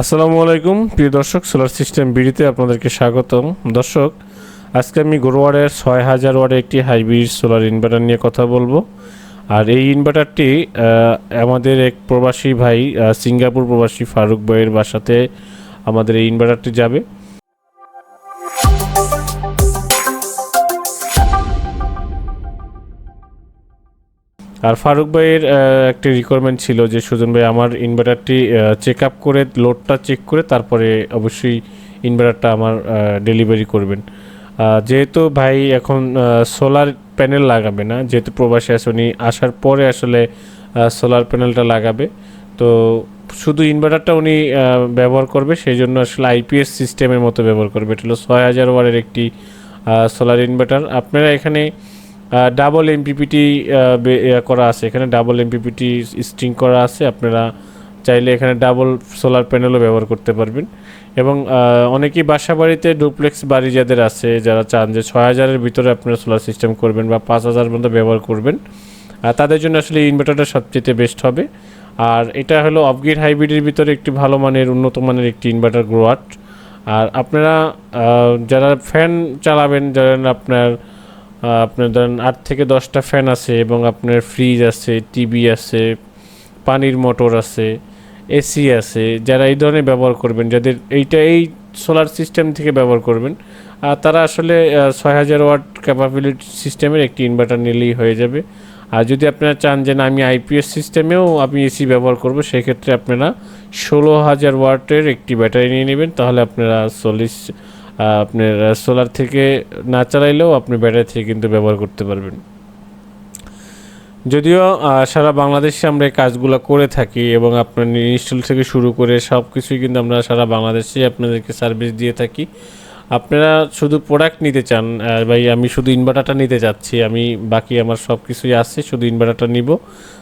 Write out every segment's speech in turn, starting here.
আসসালামু আলাইকুম প্রিয় দর্শক, সোলার সিস্টেম বিডিতে আপনাদেরকে স্বাগতম। দর্শক, আজকে আমি গোরোয়ারের 6000 ওয়াটের একটি হাইব্রিড সোলার ইনভার্টার নিয়ে কথা বলবো। আর এই ইনভার্টারটি আমাদের এক প্রবাসী ভাই, সিঙ্গাপুর প্রবাসী ফারুক ভাইয়ের বাসাতে আমাদের এই ইনভার্টারটি যাবে। আর ফারুক ভাইয়ের একটি রিকোয়ারমেন্ট ছিল যে সুজন ভাই আমার ইনভার্টারটি চেক আপ করে, লোডটা চেক করে তারপরে অবশ্যই ইনভার্টারটা আমার ডেলিভারি করবেন। যেহেতু ভাই এখন সোলার প্যানেল লাগাবে না, যেহেতু প্রবাসী আছে, উনি আসার পরে আসলে সোলার প্যানেলটা লাগাবে। তো শুধু ইনভার্টারটা উনি ব্যবহার করবে, সেই জন্য আসলে আইপিএস সিস্টেমের মতো ব্যবহার করবে। এটা হলো 6000 ওয়াটের একটি সোলার ইনভার্টার। আপনারা এখানে ডাবল এমপিপিটি করা আছে, এখানে ডাবল এমপিপিটি স্ট্রিং করা আছে। আপনারা চাইলে এখানে ডাবল সোলার প্যানেলও ব্যবহার করতে পারবেন। এবং অনেকেই বাসা বাড়িতে ডুপ্লেক্স বাড়ি যাদের আছে, যারা চান যে 6000-এর ভিতরে আপনারা সোলার সিস্টেম করবেন বা 5000 পর্যন্ত ব্যবহার করবেন, তাদের জন্য আসলে ইনভার্টারটা সবচেয়ে বেস্ট হবে। আর এটা হলো অফগ্রিড হাইব্রিডের ভিতরে একটি ভালো মানের, উন্নত মানের একটি ইনভার্টার গ্রোয়াট। আর আপনারা যারা ফ্যান চালাবেন, ধরেন আপনার ধরেন 8 থেকে 10টা ফ্যান আছে এবং আপনার ফ্রিজ আছে, টিভি আছে, পানির মোটর আছে, এসি আছে, যারা এই ধরনের ব্যবহার করবেন, যাদের এই সোলার সিস্টেম থেকে ব্যবহার করবেন, তারা আসলে 6000 ওয়াট ক্যাপাবিলিটি সিস্টেমের একটি ইনভার্টার নিলেই হয়ে যাবে। আর যদি আপনারা চান যে না আমি আইপিএস সিস্টেমেও আমি এসি ব্যবহার করব, সেক্ষেত্রে আপনারা 16000 ওয়াটের একটি ব্যাটারি নিয়ে নেবেন। তাহলে আপনারা আপনার সোলার থেকে না চালাইলেও আপনি ব্যাটারি থেকে কিন্তু ব্যবহার করতে পারবেন। যদিও সারা বাংলাদেশে আমরা এই কাজগুলো করে থাকি এবং আপনার ইনস্টল থেকে শুরু করে সব কিছুই কিন্তু আমরা সারা বাংলাদেশে আপনাদেরকে সার্ভিস দিয়ে থাকি। আপনারা শুধু প্রোডাক্ট নিতে চান, ভাই আমি শুধু ইনভার্টারটা নিতে চাচ্ছি, আমি বাকি আমার সব কিছুই আছে, শুধু ইনভার্টারটা নিব।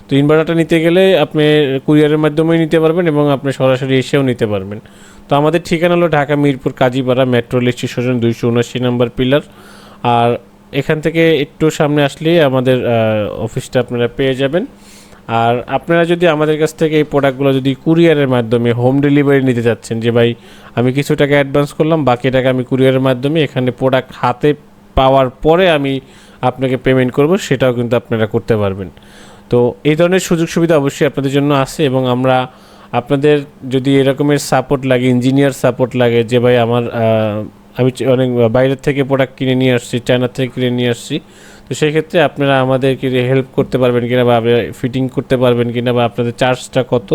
তো ইনভার্টারটা নিতে গেলে আপনি কুরিয়ারের মাধ্যমেই নিতে পারবেন এবং আপনি সরাসরি এসেও নিতে পারবেন। তো আমাদের ঠিকানা হলো Dhaka Mirpur Kazipara, metro rail station 279 নম্বর পিলার। আর এখান থেকে একটু সামনে আসলে আমাদের অফিসটা আপনারা পেয়ে যাবেন। আর আপনারা যদি আমাদের কাছ থেকে এই প্রোডাক্টগুলো যদি কুরিয়ারের মাধ্যমে হোম ডেলিভারি নিতে চাচ্ছেন, যে ভাই আমি কিছু টাকা অ্যাডভান্স করলাম, বাকি টাকা আমি কুরিয়ারের মাধ্যমে এখানে প্রোডাক্ট হাতে পাওয়ার পরে আমি আপনাকে পেমেন্ট করব, সেটাও কিন্তু আপনারা করতে পারবেন। তো এই ধরনের সুযোগ সুবিধা অবশ্যই আপনাদের জন্য আছে। এবং আমরা আপনাদের যদি এরকমের সাপোর্ট লাগে, ইঞ্জিনিয়ার সাপোর্ট লাগে, যে ভাই আমি অনেক বাইরের থেকে প্রোডাক্ট কিনে নিয়ে আসছি, চায়না থেকে কিনে নিয়ে আসছি, তো সেই ক্ষেত্রে আপনারা আমাদেরকে হেল্প করতে পারবেন কিনা, বা ফিটিং করতে পারবেন কিনা, বা আপনাদের চার্জটা কত,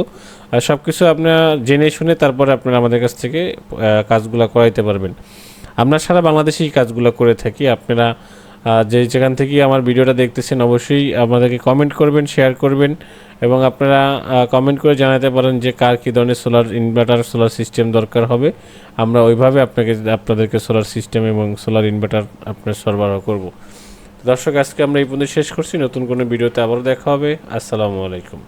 সব কিছু আপনারা জেনে শুনে তারপরে আপনারা আমাদের কাছ থেকে কাজগুলো করাইতে পারবেন। আমরা সারা বাংলাদেশেই কাজগুলো করে থাকি। আপনারা যেখান থেকে আমার ভিডিওটা দেখতেছেন অবশ্যই আমাদেরকে কমেন্ট করবেন, শেয়ার করবেন এবং আপনারা কমেন্ট করে জানাতে পারেন যে কার কী ধরনের সোলার ইনভার্টার, সোলার সিস্টেম দরকার হবে। আমরা ওইভাবে আপনাদেরকে সোলার সিস্টেম এবং সোলার ইনভার্টার আপনার সরবরাহ করব। দর্শক, আজকে আমরা এই পর্যন্ত শেষ করছি। নতুন কোনো ভিডিওতে আবারও দেখা হবে। আসসালামু আলাইকুম।